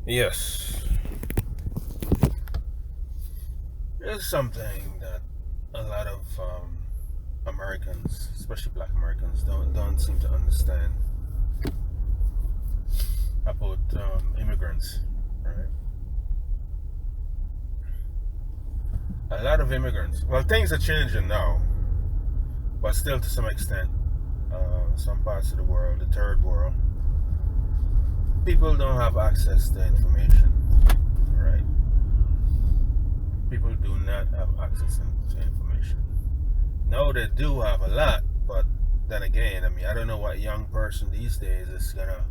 Yes, it's something that a lot of Americans, especially Black Americans, don't seem to understand about immigrants. Right? A lot of immigrants. Well, things are changing now, but still to some extent, some parts of the world, the third world, people don't have access to information. Right? People do not have access to information. No, they do have a lot, but then again, I mean, I don't know what young person these days is gonna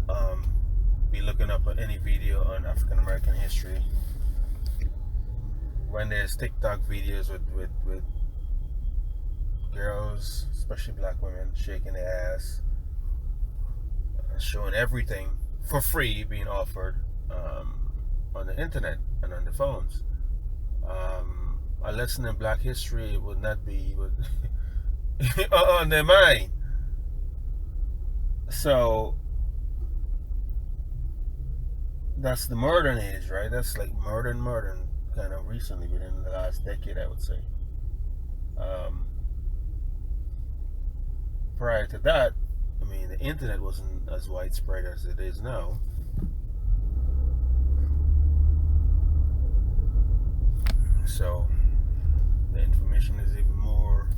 um, be looking up at any video on African American history when there's TikTok videos with girls, especially black women, shaking their ass, showing everything for free being offered on the internet and on the phones. A lesson in black history would not be on their mind. So that's the modern age, right? That's like modern kind of recently, within the last decade, I would say. Um, Prior to that, I mean, the internet wasn't as widespread as it is now. So the information is even more,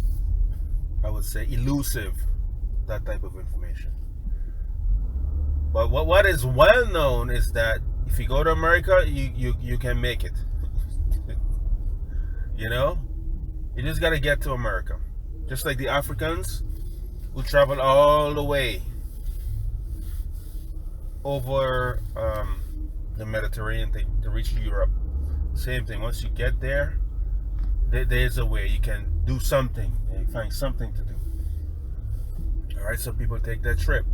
I would say, elusive, that type of information. But what is well known is that if you go to America, you can make it. You know? You just got to get to America. Just like the Africans who travel all the way over the Mediterranean to reach Europe. Same thing. Once you get there, there's a way you can do something. You find something to do. All right, so people take that trip.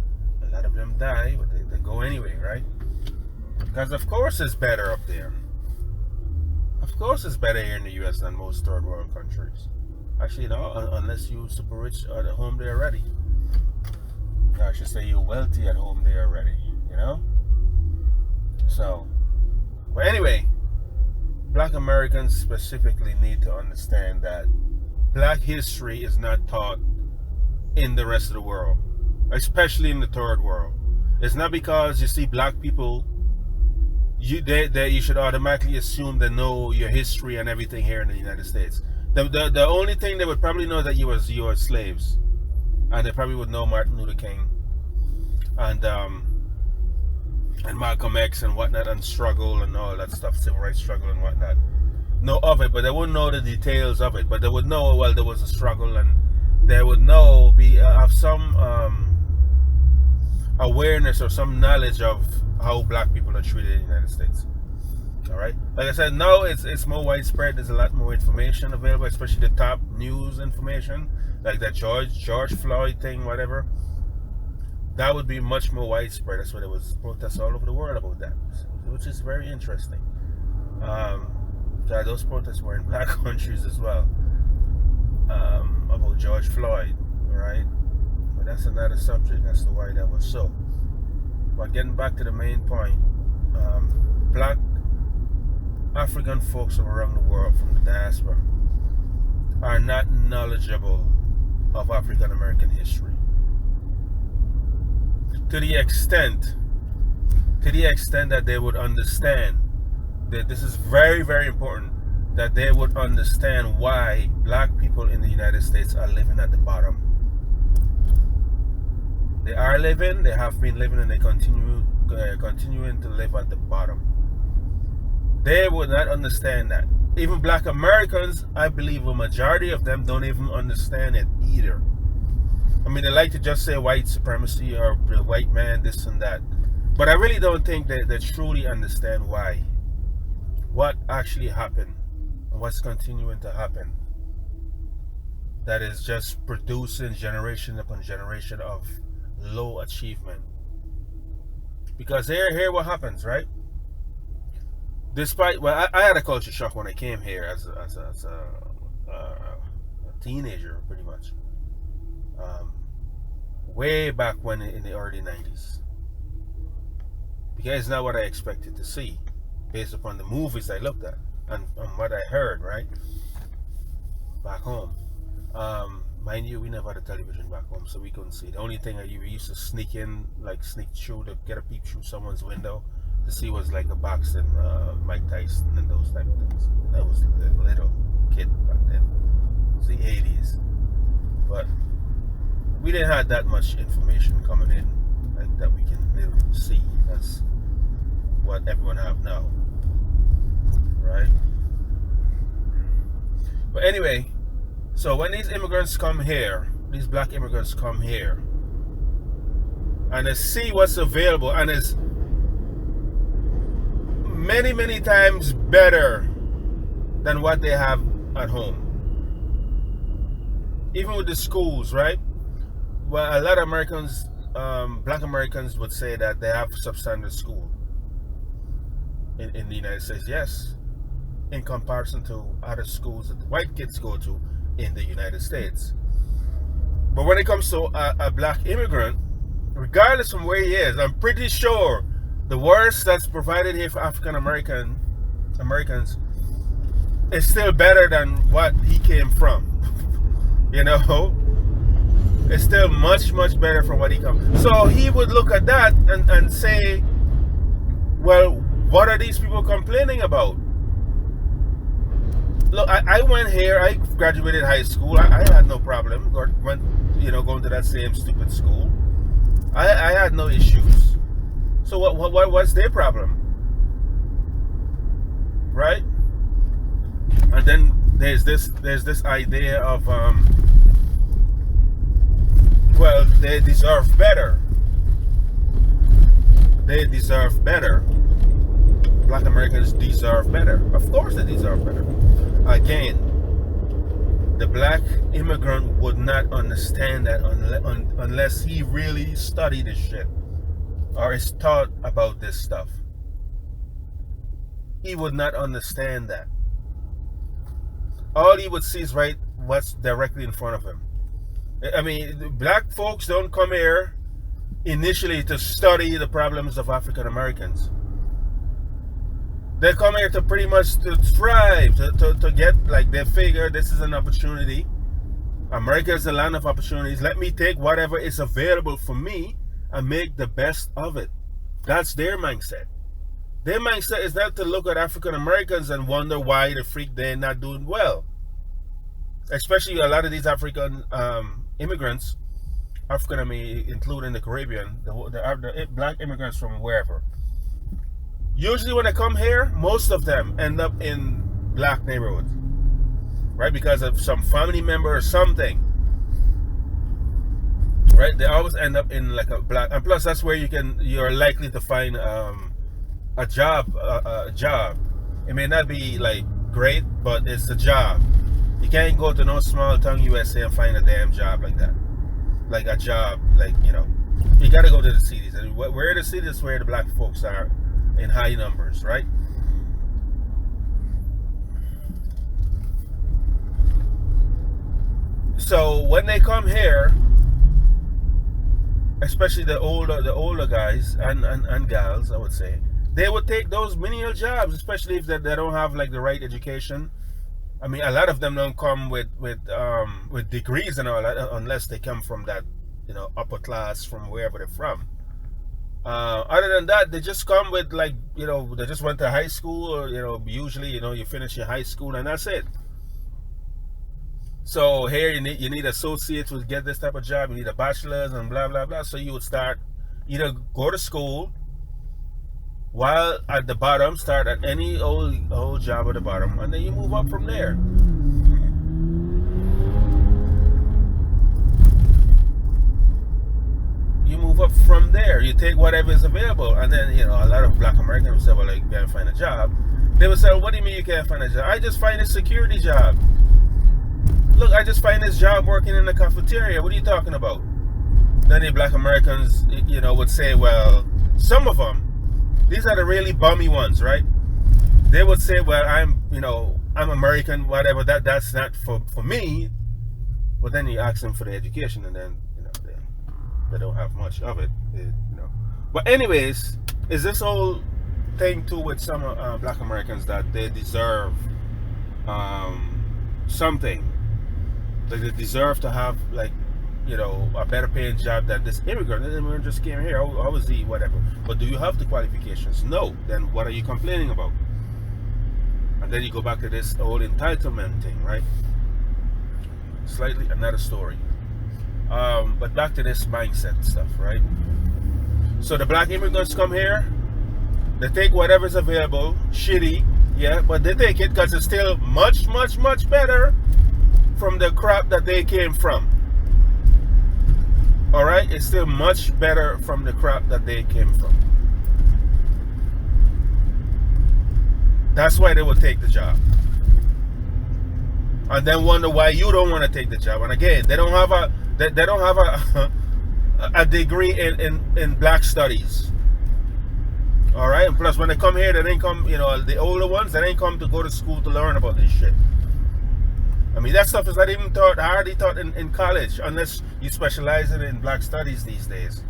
A lot of them die, but they go anyway, right? Because of course it's better up there. Of course it's better here in the U.S. than most third world countries. Actually, no, unless you're super rich at home there already. I should say you're wealthy at home there already, you know? So, but anyway, Black Americans specifically need to understand that Black history is not taught in the rest of the world, especially in the third world. It's not because you see Black people, you should automatically assume they know your history and everything here in the United States. The only thing they would probably know that you were slaves, and they probably would know Martin Luther King and Malcolm X and whatnot, and struggle and all that stuff, civil rights struggle and whatnot. Know of it, but they wouldn't know the details of it. But they would know, well, there was a struggle, and they would know, have some awareness or some knowledge of how Black people are treated in the United States. All right, like I said, now it's more widespread. There's a lot more information available, especially the top news information, like that George Floyd thing, whatever. That would be much more widespread. That's why there was protests all over the world about that, which is very interesting. Those protests were in Black countries as well, about George Floyd, right? But that's another subject as to why that was so. But getting back to the main point, Black African folks around the world from the diaspora are not knowledgeable of African American history. To the extent that they would understand that this is very, very important, that they would understand why Black people in the United States are living at the bottom. They are living, they have been living, and they continuing to live at the bottom. They would not understand that. Even Black Americans, I believe a majority of them don't even understand it either. I mean, they like to just say white supremacy or the white man, this and that. But I really don't think they truly understand why. What actually happened and what's continuing to happen. That is just producing generation upon generation of low achievement. Because here what happens, right? Despite, well, I had a culture shock when I came here as a teenager, pretty much. Way back when in the early 90s. because it's not what I expected to see based upon the movies I looked at and what I heard, right? Back home. Mind you, we never had a television back home, so we couldn't see. The only thing that we used to sneak in, like sneak through to get a peep through someone's window to see was like a boxing, Mike Tyson and those type of things. That was a little kid back then. It was the 80s. But we didn't have that much information coming in like that we can literally see. That's what everyone have now, right? But anyway, so when these immigrants come here, these black immigrants come here, and they see what's available, and it's many, many times better than what they have at home. Even with the schools, right? Well, a lot of Americans, black Americans would say that they have substandard school in the United States. Yes, in comparison to other schools that the white kids go to in the United States. But when it comes to a black immigrant, regardless from where he is, I'm pretty sure the worst that's provided here for African Americans is still better than what he came from. You know, it's still much, much better from what he comes. So he would look at that and say, well, what are these people complaining about? Look, I went here, I graduated high school, I had no problem going to that same stupid school. I had no issues. So what's their problem? Right? And then there's this idea of well, they deserve better. They deserve better. Black Americans deserve better. Of course they deserve better. Again, the black immigrant would not understand that unless he really studied this shit or is taught about this stuff. He would not understand that. All he would see is what's directly in front of him. I mean, black folks don't come here initially to study the problems of African Americans. They come here to pretty much to thrive, to get, like, they figure this is an opportunity. America is a land of opportunities. Let me take whatever is available for me and make the best of it. That's their mindset. Their mindset is not to look at African Americans and wonder why the freak they're not doing well. Especially a lot of these African immigrants, including the Caribbean, the black immigrants from wherever. Usually when they come here, most of them end up in black neighborhoods, right? Because of some family member or something, right? They always end up in like a black, and plus that's where you're likely to find a job. It may not be like great, but it's a job. You can't go to no small town USA and find a damn job like that. Like a job, you gotta go to the cities. And where the cities is where the black folks are in high numbers, right? So when they come here, especially the older guys and gals, I would say, they would take those menial jobs, especially if they don't have like the right education. I mean, a lot of them don't come with degrees and all that, unless they come from that, upper class from wherever they're from. Other than that, they just come with they just went to high school, or usually you finish your high school and that's it. So here you need associates to get this type of job. You need a bachelor's and blah blah blah. So you would start either go to school, while at the bottom, start at any old job at the bottom, and then you move up from there. You move up from there. You take whatever is available, and then a lot of black Americans will say, "Well, you can't find a job." They will say, "What do you mean you can't find a job? I just find a security job. Look, I just find this job working in the cafeteria. What are you talking about?" Then the black Americans, would say, "Well, some of them, these are the really bummy ones, right? They would say, well, I'm American, whatever, that's not for me." But then you ask them for the education, and then, they don't have much of it, But anyways, is this whole thing too with some black Americans that they deserve something, like they deserve to have, like, you know, a better paying job than this immigrant. This immigrant just came here. How is he? Whatever. But do you have the qualifications? No. Then what are you complaining about? And then you go back to this whole entitlement thing, right? Slightly another story. But back to this mindset stuff, right? So the black immigrants come here, they take whatever's available, shitty, yeah, but they take it because it's still much, much, much better from the crap that they came from. All right, it's still much better from the crap that they came from. That's why they will take the job, and then wonder why you don't want to take the job. And again, they don't have a degree in black studies. All right, and plus when they come here, they didn't come. You know, the older ones, they didn't come to go to school to learn about this shit. I mean, that stuff is not even taught, hardly taught in college, unless you specialize in black studies these days.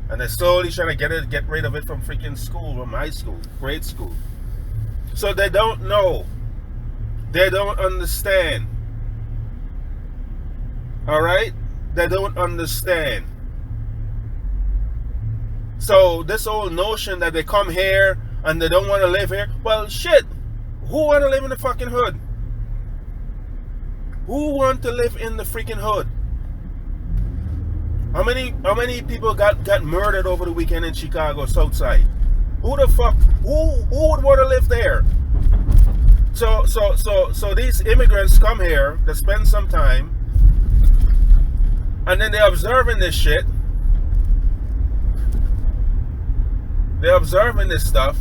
And they're slowly trying to get rid of it from freaking school, from high school, grade school. So they don't know. They don't understand. All right? They don't understand. So this whole notion that they come here and they don't want to live here, well, shit. Who want to live in the fucking hood? Who want to live in the freaking hood? How many people got murdered over the weekend in Chicago, Southside? Who the fuck? Who would want to live there? So these immigrants come here to spend some time, and then they're observing this shit. They're observing this stuff.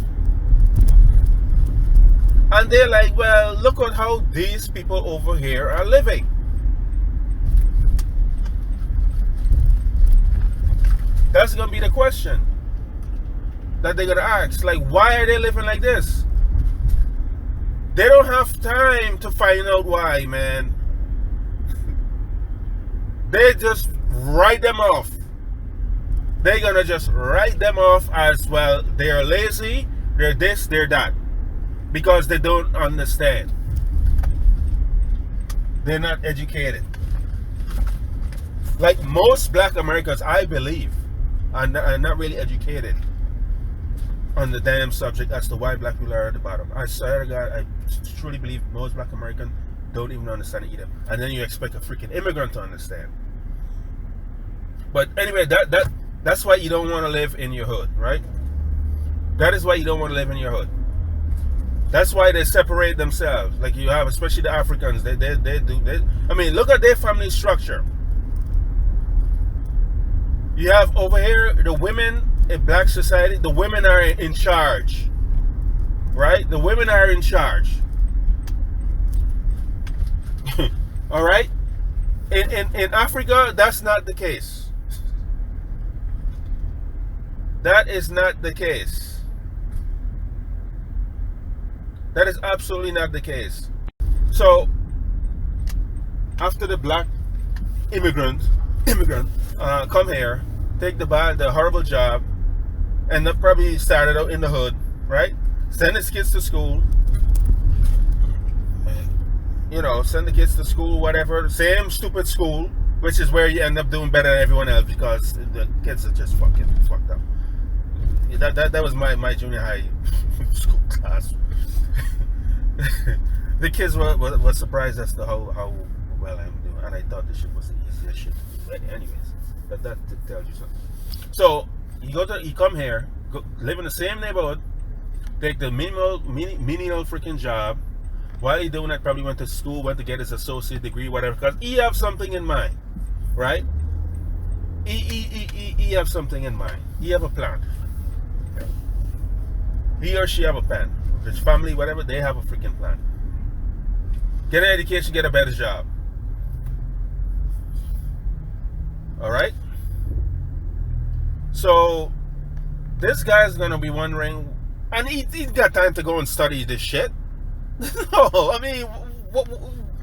And they're like, well, look at how these people over here are living. That's going to be the question that they're going to ask. Like, why are they living like this? They don't have time to find out why, man. They just write them off. They're going to just write them off as, well, they're lazy, they're this, they're that. Because they don't understand. They're not educated. Like most black Americans, I believe, are not really educated on the damn subject as to why black people are at the bottom. I swear to God, I truly believe most black Americans don't even understand it either. And then you expect a freaking immigrant to understand. But anyway, that's why you don't want to live in your hood, right? That is why you don't want to live in your hood. That's why they separate themselves. Like you have, especially the Africans, they do. I mean, look at their family structure. You have over here the women in black society. The women are in charge, right? The women are in charge. All right. In Africa, that's not the case. That is not the case. That is absolutely not the case. So, after the black immigrant come here, take the horrible job, and they probably started out in the hood, right? Send his kids to school. You know, send the kids to school, whatever. Same stupid school, which is where you end up doing better than everyone else because the kids are just fucking fucked up. That was my junior high school class. The kids were surprised as to how well I'm doing, and I thought this shit was the easiest shit. But anyways, that tells you something. So you come here, live in the same neighborhood, take the menial freaking job. While he doing that, probably went to school, went to get his associate degree, whatever, because he have something in mind, right? He have something in mind. He have a plan. He or she have a plan. His family, whatever, they have a freaking plan. Get an education, get a better job. All right? So, this guy's going to be wondering, and he's got time to go and study this shit. No, I mean,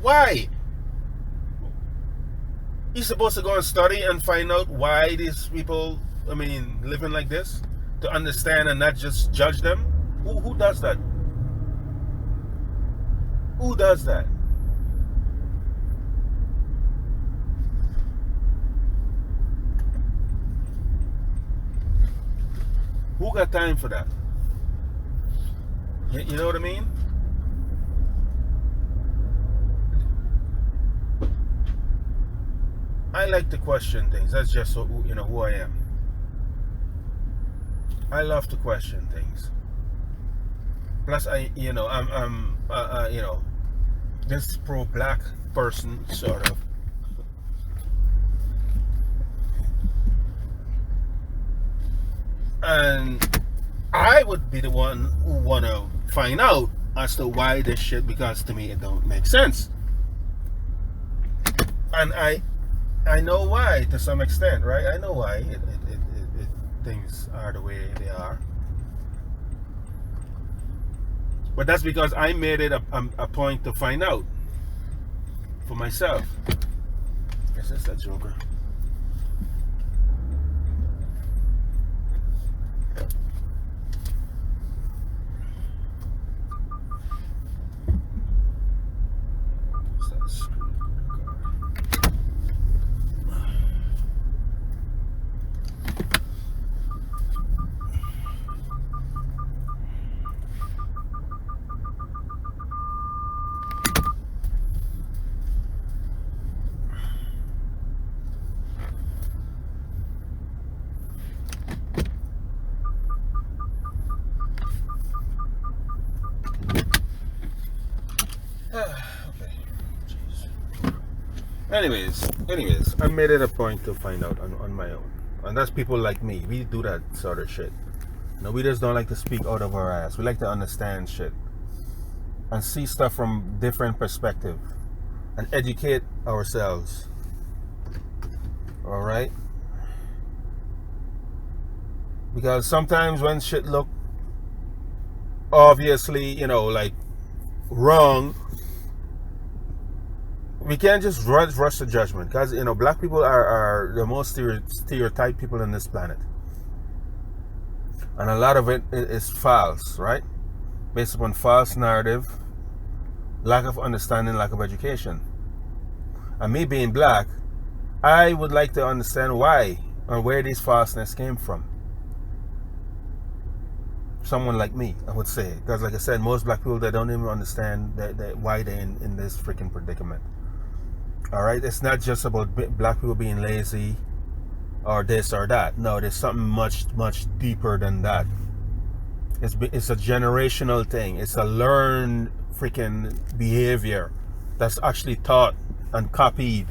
why? He's supposed to go and study and find out why these people, I mean, living like this. to understand and not just judge them? Who does that? Who does that? Who got time for that? You know what I mean? I like to question things. That's just who I am. I love to question things. Plus, I'm this pro-black person, sort of. And I would be the one who want to find out as to why this shit, because to me it don't make sense. And I know why to some extent, right? I know why things are the way they are. But that's because I made it a point to find out for myself. Guess that's that Joker. Okay. Jeez. Anyways, I made it a point to find out on my own. And that's people like me. We do that sort of shit. We just don't like to speak out of our ass. We like to understand shit and see stuff from different perspective and educate ourselves. All right? Because sometimes when shit look obviously, like wrong, we can't just rush to judgment, because black people are the most stereotyped people on this planet, and a lot of it is false, right? Based upon false narrative, lack of understanding, lack of education. And me being black, I would like to understand why and where this falseness came from. Someone like me, I would say, because like I said, most black people, they don't even understand why they're in this freaking predicament. All right, it's not just about black people being lazy or this or that. No, there's something much deeper than that. It's a generational thing. It's a learned freaking behavior that's actually taught and copied,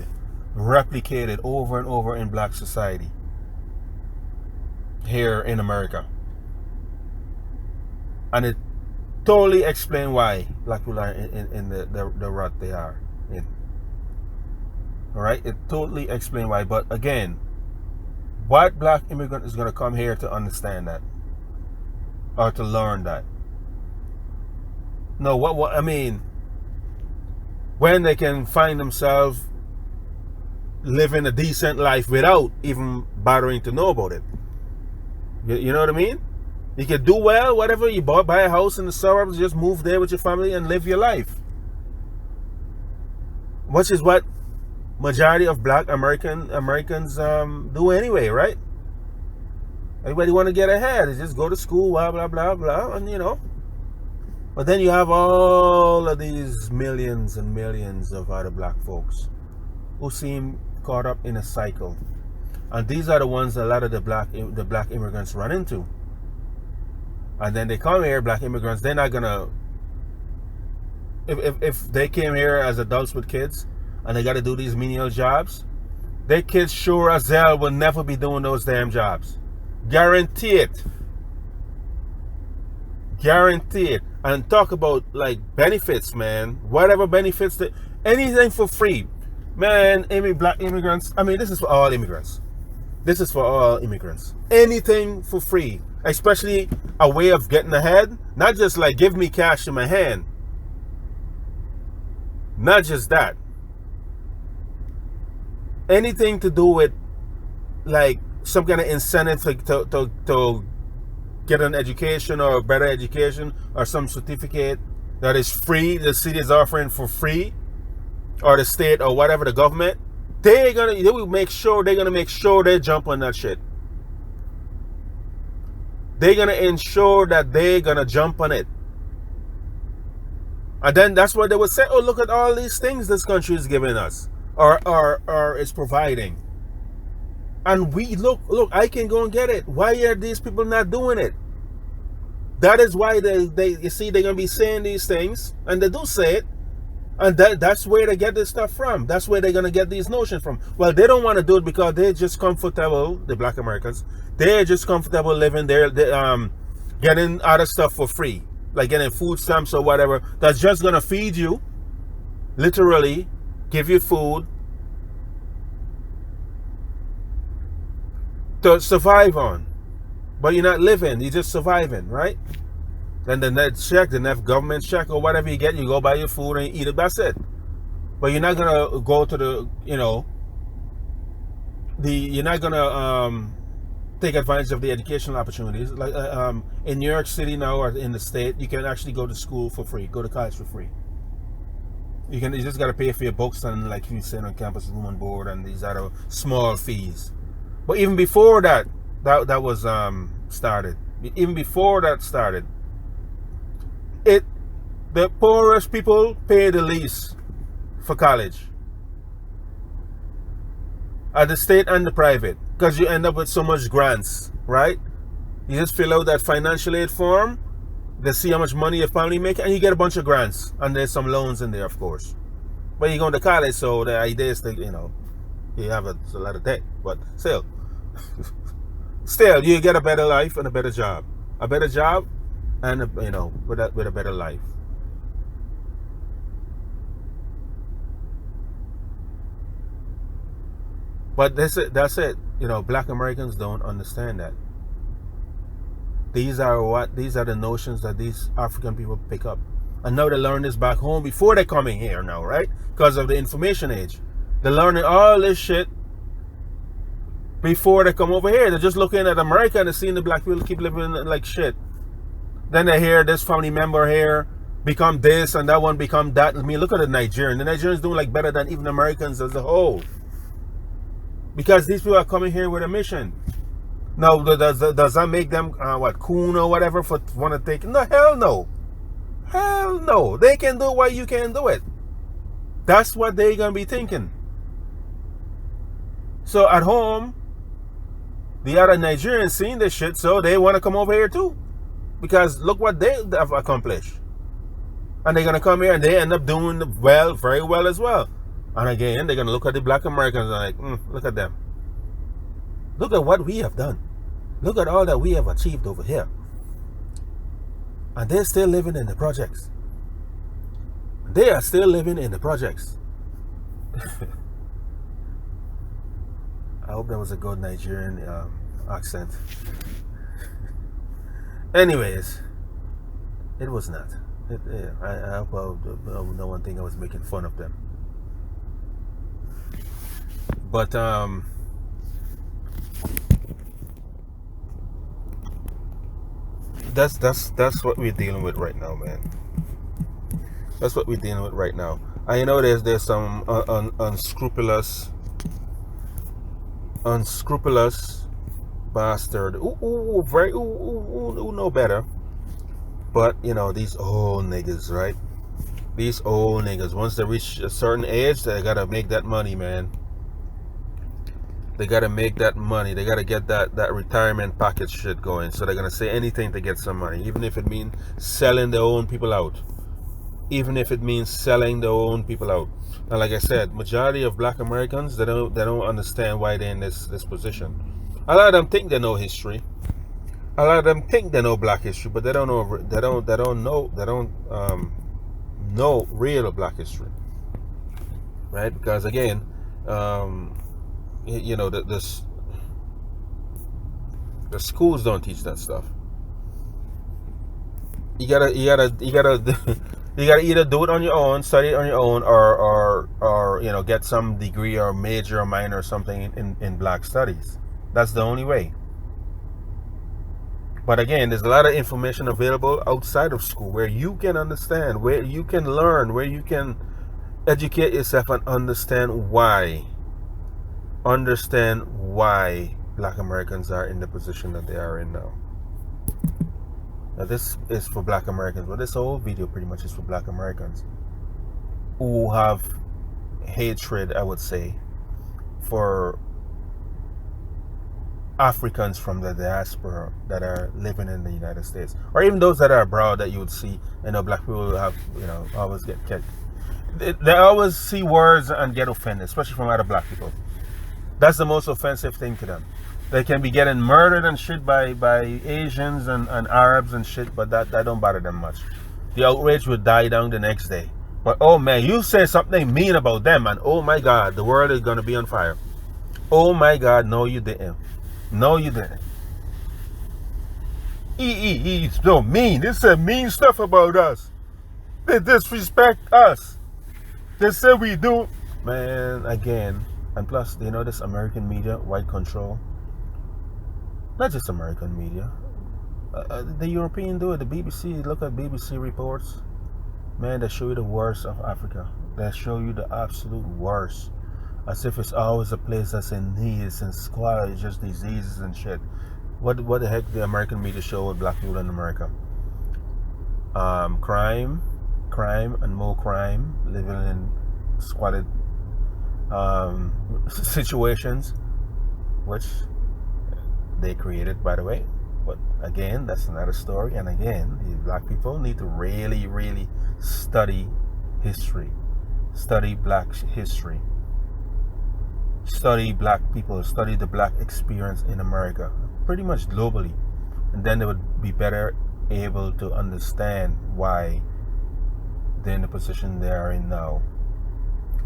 replicated over and over in black society here in America. And it totally explains why black people are in the rut they are in. All right, it totally explains why. But again, what black immigrant is going to come here to understand that or to learn that? No, what I mean, when they can find themselves living a decent life without even bothering to know about it. You know what I mean? You can do well, whatever. You buy a house in the suburbs, just move there with your family and live your life. Which is what majority of black Americans do anyway, right? Everybody want to get ahead. They just go to school, blah, blah, blah, blah, and But then you have all of these millions and millions of other black folks who seem caught up in a cycle. And these are the ones a lot of the black immigrants run into. And then they come here, black immigrants, they're not gonna, if they came here as adults with kids and they gotta do these menial jobs, their kids sure as hell will never be doing those damn jobs. Guarantee it. Guarantee it. And talk about like benefits, man. Whatever benefits, anything for free. Man, black immigrants, I mean, this is for all immigrants. This is for all immigrants. Anything for free. Especially a way of getting ahead. Not just like give me cash in my hand. Not just that. Anything to do with like some kind of incentive to get an education or a better education or some certificate that is free, the city is offering for free, or the state or whatever, the government, they will make sure they jump on that shit. They're gonna ensure that they're gonna jump on it. And then that's what they would say, oh, look at all these things this country is giving us or is providing. And we look, I can go and get it. Why are these people not doing it? That is why you see, they're gonna be saying these things, and they do say it, and that's where they get this stuff from. That's where they're gonna get these notions from. Well, they don't want to do it because they're just comfortable. The Black Americans, they're just comfortable living there, getting other stuff for free, like getting food stamps or whatever. That's just gonna feed you, literally, give you food to survive on. But you're not living, you're just surviving, right? Then the next check, the next government check or whatever you get, you go buy your food and eat it, that's it. But you're not gonna go to the, you're not gonna take advantage of the educational opportunities. Like in New York City now, or in the state, you can actually go to school for free, go to college for free. You just gotta pay for your books and, like, you sit on campus, room and board, and these other small fees. But even before that was started. Even before that started, the poorest people pay the least for college, at the state and the private, because you end up with so much grants, right? You just fill out that financial aid form, they see how much money your family make, and you get a bunch of grants, and there's some loans in there, of course. But you're going to college, so the idea is that you have a lot of debt, but still. Still, you get a better life and a better job. A better job and, with a better life. But that's it. Black Americans don't understand that. These are the notions that these African people pick up. And now they learn this back home before they're coming here now, right? Because of the information age. They're learning all this shit before they come over here. They're just looking at America and they're seeing the black people keep living like shit. Then they hear this family member here become this and that one become that. I mean, look at the Nigerian. The Nigerians doing like better than even Americans as a whole. Because these people are coming here with a mission. Now, does that make them, coon or whatever for want to take? No, hell no. Hell no. They can do what you can do it. That's what they're going to be thinking. So at home, the other Nigerians seeing this shit, so they want to come over here too. Because look what they have accomplished. And they're going to come here and they end up doing well, very well as well. And again, they're going to look at the black Americans and like, look at them. Look at what we have done. Look at all that we have achieved over here. And they're still living in the projects. They are still living in the projects. I hope that was a good Nigerian accent. Anyways, it was not. I hope no one think I was making fun of them. But that's what we're dealing with right now, man. That's what we're dealing with right now. I know there's some unscrupulous bastard who know better. But these old niggas, right? These old niggas, once they reach a certain age, they gotta make that money, man. They gotta make that money. They gotta get that retirement package shit going. So they're gonna say anything to get some money, even if it means selling their own people out. Even if it means selling their own people out. And like I said, majority of black Americans, they don't understand why they're in this position. A lot of them think they know history. A lot of them think they know black history, but they don't know real black history. Right? Because again, the schools don't teach that stuff. You gotta you gotta either do it on your own, study it on your own, or get some degree or major or minor or something in black studies. That's the only way. But again, there's a lot of information available outside of school where you can understand, where you can learn, where you can educate yourself and understand why. Understand why Black Americans are in the position that they are in now. Now this is for Black Americans, but this whole video pretty much is for Black Americans who have hatred, I would say, for Africans from the diaspora that are living in the United States, or even those that are abroad that you would see. Black people have, always get they always see words and get offended, especially from other black people. That's the most offensive thing to them. They can be getting murdered and shit by Asians and Arabs and shit, but that don't bother them much. The outrage would die down the next day. But oh man, you say something mean about them and oh my God, the world is gonna be on fire. Oh my God, no you didn't. No you didn't. He's so mean. They said mean stuff about us. They disrespect us. They say we do. Man, again, and plus, this American media, white control. Not just American media. The European do it. The BBC, look at BBC reports. Man, they show you the worst of Africa. They show you the absolute worst. As if it's always a place that's in need, it's in squalor, it's just diseases and shit. What the heck the American media show with black people in America? Crime and more crime, living in squalid situations, which they created, by the way. But again, that's another story. And again, the black people need to really, really study history, study black history, study black people, study the black experience in America, pretty much globally, and then they would be better able to understand why they're in the position they are in now,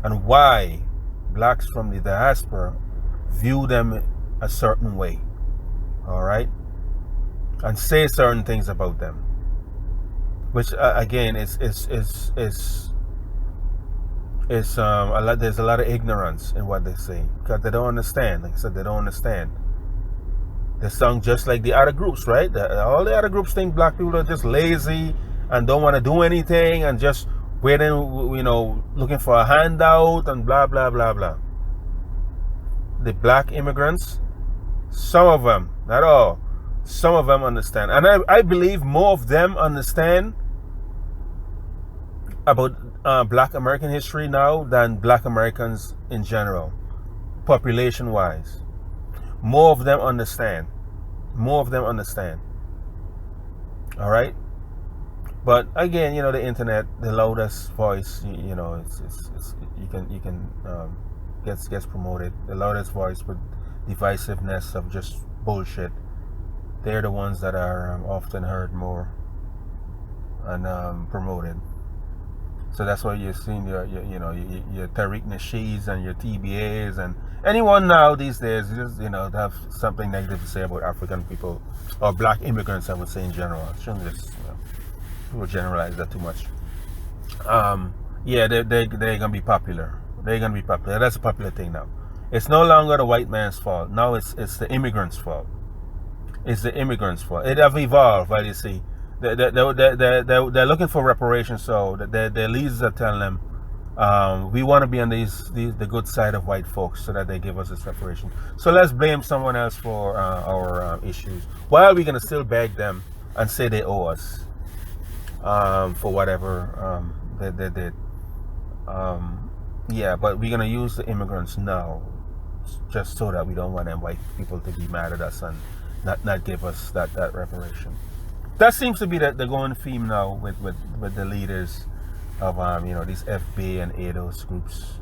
and why blacks from the diaspora view them a certain way, all right, and say certain things about them, which again is a lot. There's a lot of ignorance in what they say because they don't understand. Like I said, they don't understand. They sound just like the other groups, right? All the other groups think black people are just lazy and don't want to do anything and just waiting, looking for a handout and blah blah blah blah. The black immigrants, some of them, not all, some of them understand, and I believe more of them understand about black American history now than black Americans in general, population wise. More of them understand. More of them understand. All right. But again, the internet, the loudest voice, gets promoted. The loudest voice with divisiveness of just bullshit. They're the ones that are often heard more and promoted. So that's why you're seeing your Tariq Nasheeds and your TBAs and anyone now these days just have something negative to say about African people or black immigrants, I would say in general. I shouldn't just people generalize that too much. They're gonna be popular. They're gonna be popular. That's a popular thing now. It's no longer the white man's fault. Now it's the immigrants' fault. It's the immigrants' fault. It have evolved, right? You see. They're looking for reparations, so their leaders are telling them, we want to be on the good side of white folks so that they give us this reparation. So let's blame someone else for our issues, while we're going to still beg them and say they owe us for whatever they did. But we're going to use the immigrants now just so that we don't want them white people to be mad at us and not give us that reparation. That seems to be the going theme now with the leaders of these FB and ADOS groups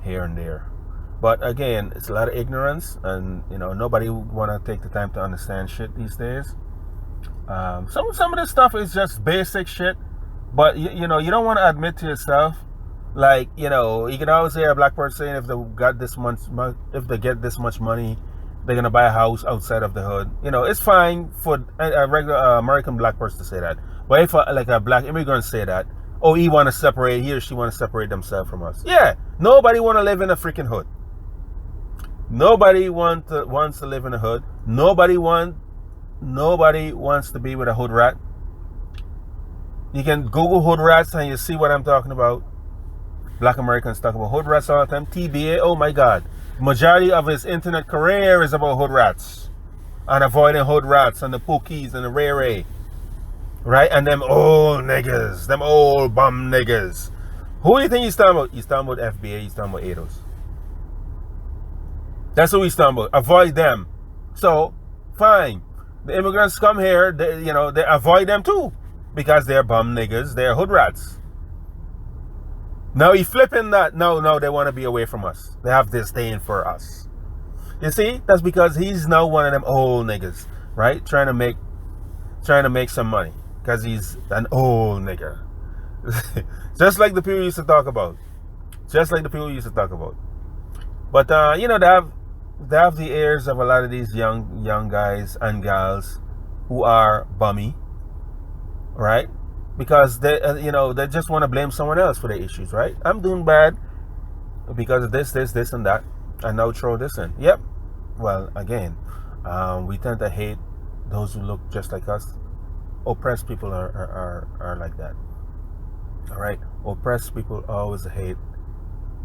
here and there. But again, it's a lot of ignorance, and nobody want to take the time to understand shit these days. Some of this stuff is just basic shit, but you don't want to admit to yourself, like you can always hear a black person saying if they get this much money, they're gonna buy a house outside of the hood. It's fine for a regular American black person to say that. But if a black immigrant say that, he or she want to separate themselves from us. Yeah, nobody want to live in a freaking hood. Nobody wants to live in a hood. Nobody want nobody wants to be with a hood rat. You can Google hood rats and you see what I'm talking about. Black Americans talk about hood rats all the time. TBA, oh my God. Majority of his internet career is about hood rats. And avoiding hood rats and the pookies and the ray. Right? And them old niggas. Them old bum niggas. Who do you think he's talking about? He's talking about FBA. He's talking about ADOS. That's what he's talking about. Avoid them. So, fine. The immigrants come here, they avoid them too. Because they're bum niggas. They're hood rats. Now he's flipping that. No, they want to be away from us. They have disdain for us. You see? That's because he's now one of them old niggas. Right? Trying to make some money. Because he's an old nigga. Just like the people used to talk about. But they have the ears of a lot of these young guys and gals who are bummy, right? Because they just want to blame someone else for their issues, right? I'm doing bad because of this, and that, and now throw this in. Yep. Well, again, we tend to hate those who look just like us. Oppressed people are like that. All right, oppressed people always hate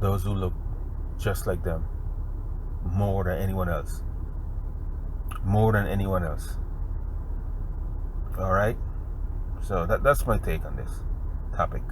those who look just like them more than anyone else. All right, so that's my take on this topic.